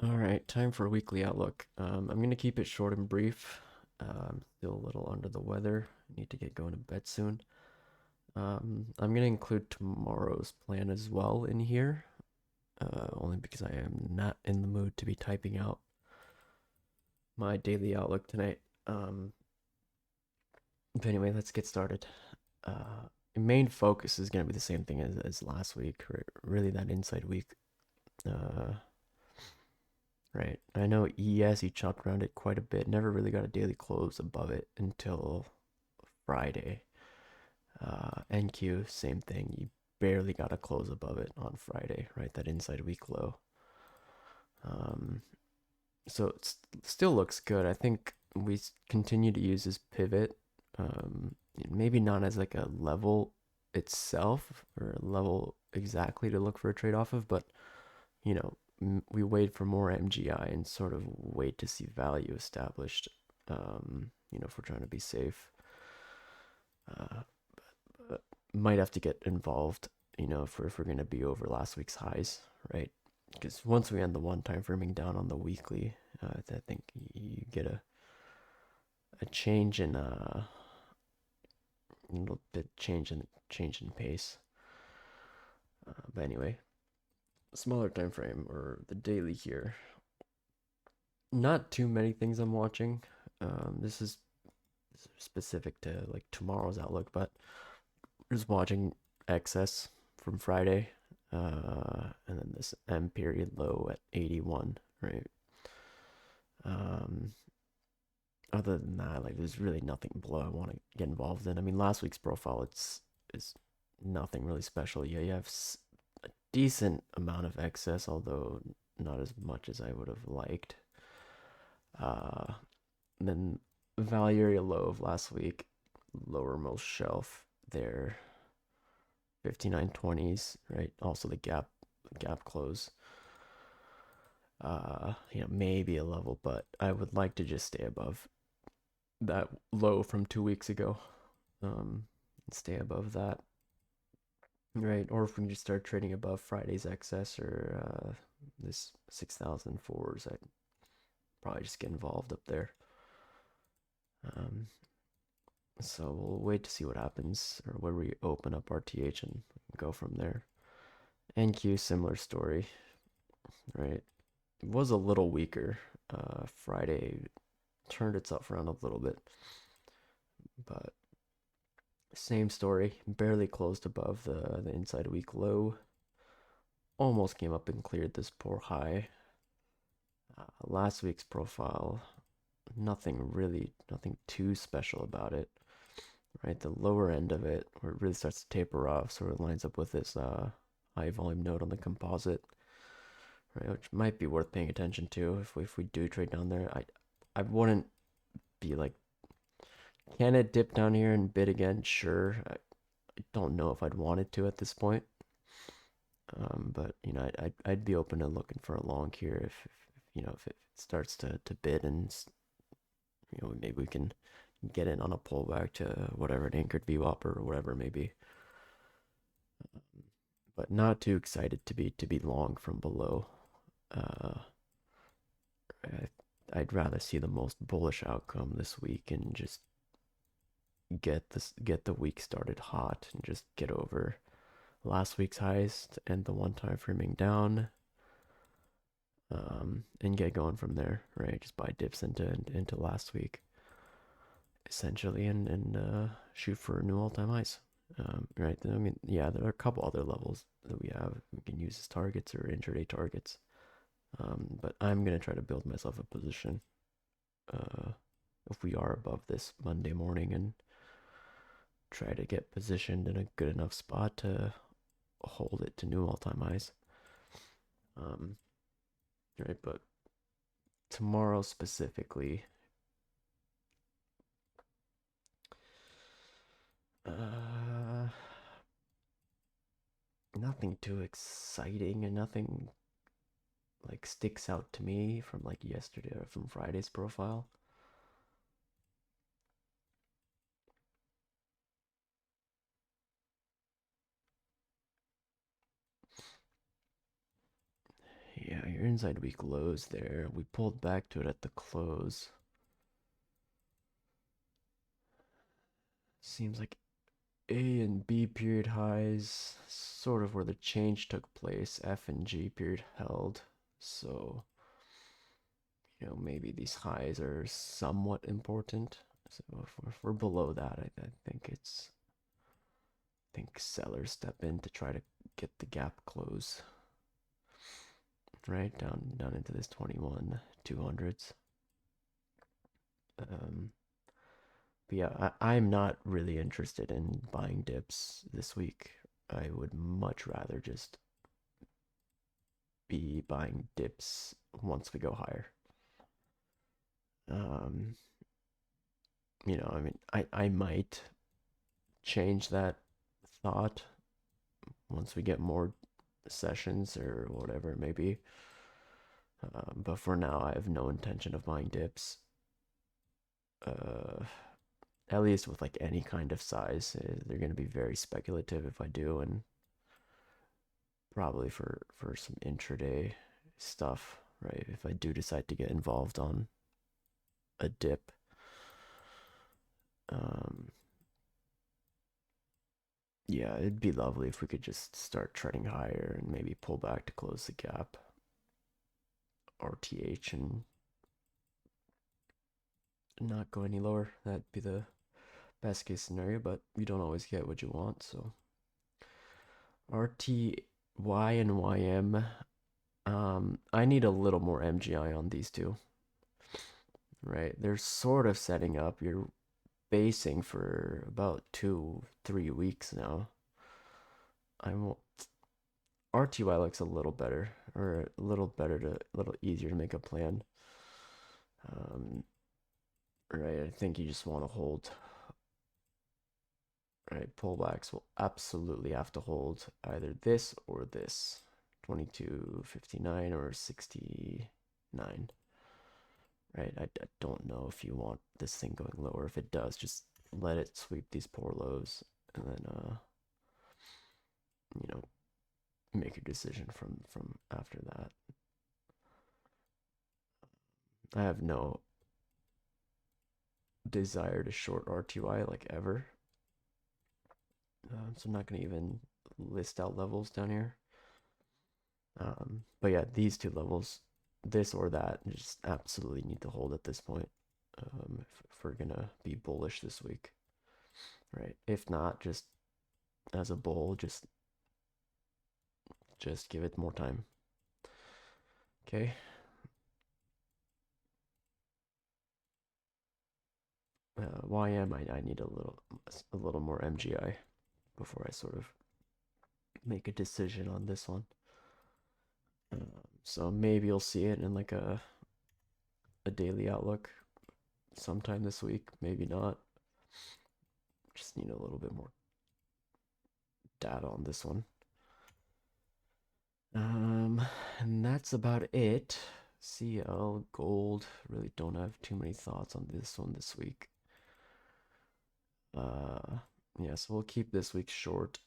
All right, time for a weekly outlook. I'm gonna keep it short and brief. I'm still a little under the weather. Need to get going to bed soon. I'm gonna include tomorrow's plan as well in here, only because I am not in the mood to be typing out my daily outlook tonight. But anyway, let's get started. Main focus is gonna be the same thing as last week, really that inside week. Uh, Right. I know ES, he chopped around it quite a bit. Never really got a daily close above it until Friday. NQ, same thing. You barely got a close above it on Friday, right? That inside week low. Um, so it still looks good. I think we continue to use this pivot. Maybe not as like a level itself or a level exactly to look for a trade off of, but you know, we wait for more MGI and sort of wait to see value established. If we're trying to be safe, uh, but might have to get involved. If we're gonna be over last week's highs, right? Because once we end the one time framing down on the weekly, I think you get a change in a little bit change in pace. But anyway, smaller time frame or the daily here. Not too many things I'm watching. This is specific to like tomorrow's outlook, but just watching excess from Friday, and then this M period low at 81, right? Um, Other than that, like there's really nothing below I want to get involved in. I mean, last week's profile it's nothing really special. Yeah, you have a decent amount of excess, although not as much as I would have liked. Uh, and then value area low of last week, lowermost shelf there, 59.20s, right? Also the gap close. Maybe a level, but I would like to just stay above that low from 2 weeks ago. Stay above that, right? Or if we can just start trading above Friday's excess or this 6,004s, I'd probably just get involved up there. Um, so we'll wait to see what happens or where we open up RTH and go from there. NQ, similar story, right? It was a little weaker. Friday turned itself around a little bit, but same story. Barely closed above the inside week low. Almost came up and cleared this poor high. Last week's profile, nothing too special about it. Right, the lower end of it, where it really starts to taper off, sort of lines up with this high volume node on the composite, right, which might be worth paying attention to if we do trade down there. I wouldn't be like, can it dip down here and bid again? Sure. I don't know if I'd want it to at this point. But I'd be open to looking for a long here if it starts to bid and maybe we can get in on a pullback to whatever an anchored VWAP or whatever it may be. But not too excited to be long from below. Uh, I'd rather see the most bullish outcome this week and just get the week started hot and just get over last week's highs and the one time framing down, and get going from there, right? Just buy dips into last week essentially, and shoot for new all-time highs. Right. I mean, yeah, there are a couple other levels that we can use as targets or intraday targets. But I'm gonna try to build myself a position, uh, if we are above this Monday morning, and try to get positioned in a good enough spot to hold it to new all-time highs. Um, right. But tomorrow specifically, uh, nothing too exciting and nothing like sticks out to me from like yesterday or from Friday's profile. Yeah, you're inside week lows there. We pulled back to it at the close. Seems like A and B period highs, sort of where the change took place. F and G period held. So, maybe these highs are somewhat important. So if we're below that, I think sellers step in to try to get the gap close. Right down into this 21 200s. But yeah, I'm not really interested in buying dips this week. I would much rather just be buying dips once we go higher. I mean, I might change that thought once we get more sessions or whatever it may be. But for now, I have no intention of buying dips. At least with like any kind of size, they're going to be very speculative if I do, and probably for some intraday stuff, right? If I do decide to get involved on a dip, yeah, it'd be lovely if we could just start treading higher and maybe pull back to close the gap, RTH, and not go any lower. That'd be the best case scenario, but you don't always get what you want. So RTY and YM, I need a little more MGI on these two, right? They're sort of setting up. You're basing for about 2-3 weeks now. RTY looks a little better, or a little easier to make a plan. Right, I think you just want to hold. Right, pullbacks will absolutely have to hold either this or this, 22.59 or 69. Right, I don't know if you want this thing going lower. If it does, just let it sweep these poor lows, and then make a decision from after that. I have no desire to short RTY like ever. So I'm not going to even list out levels down here. But yeah, these two levels, this or that, just absolutely need to hold at this point if we're going to be bullish this week. Right? If not, just as a bull, just give it more time. Okay. YM, I need a little more MGI before I sort of make a decision on this one. So maybe you'll see it in like a daily outlook sometime this week, maybe not. Just need a little bit more data on this one. And that's about it. CL, gold, really don't have too many thoughts on this one this week. Yeah, so we'll keep this week short.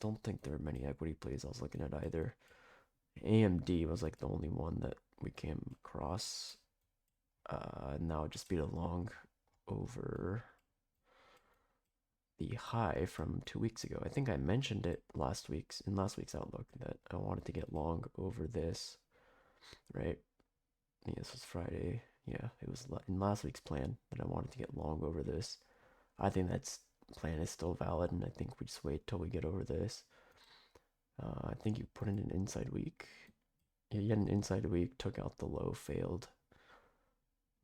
Don't think there are many equity plays I was looking at either. AMD was like the only one that we came across. Now it'd just be the long over the high from 2 weeks ago. I think I mentioned it in last week's outlook that I wanted to get long over this, right? Yeah, this was Friday. Yeah, it was in last week's plan that I wanted to get long over this. I think that's plan is still valid, and I think we just wait till we get over this. I think you put in an inside week. Yeah, you had an inside week, took out the low, failed.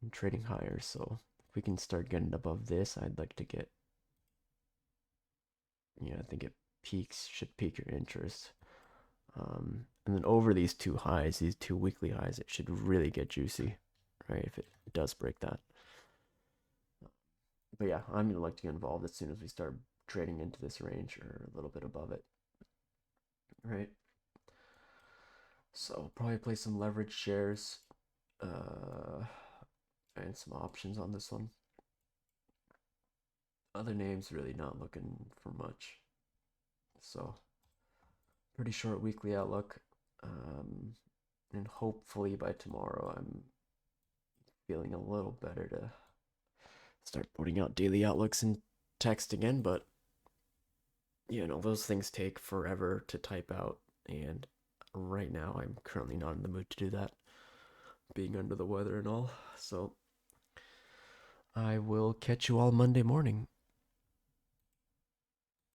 I'm trading higher, so if we can start getting above this, I'd like to get. I think it should pique your interest. And then over these two highs, these two weekly highs, it should really get juicy, right? If it does break that. But yeah, I'm gonna like to get involved as soon as we start trading into this range or a little bit above it, right? So probably play some leverage shares, and some options on this one. Other names really not looking for much. So pretty short weekly outlook. Um, and hopefully by tomorrow I'm feeling a little better to start putting out daily outlooks in text again, but those things take forever to type out, and right now I'm currently not in the mood to do that, being under the weather and all. So I will catch you all Monday morning.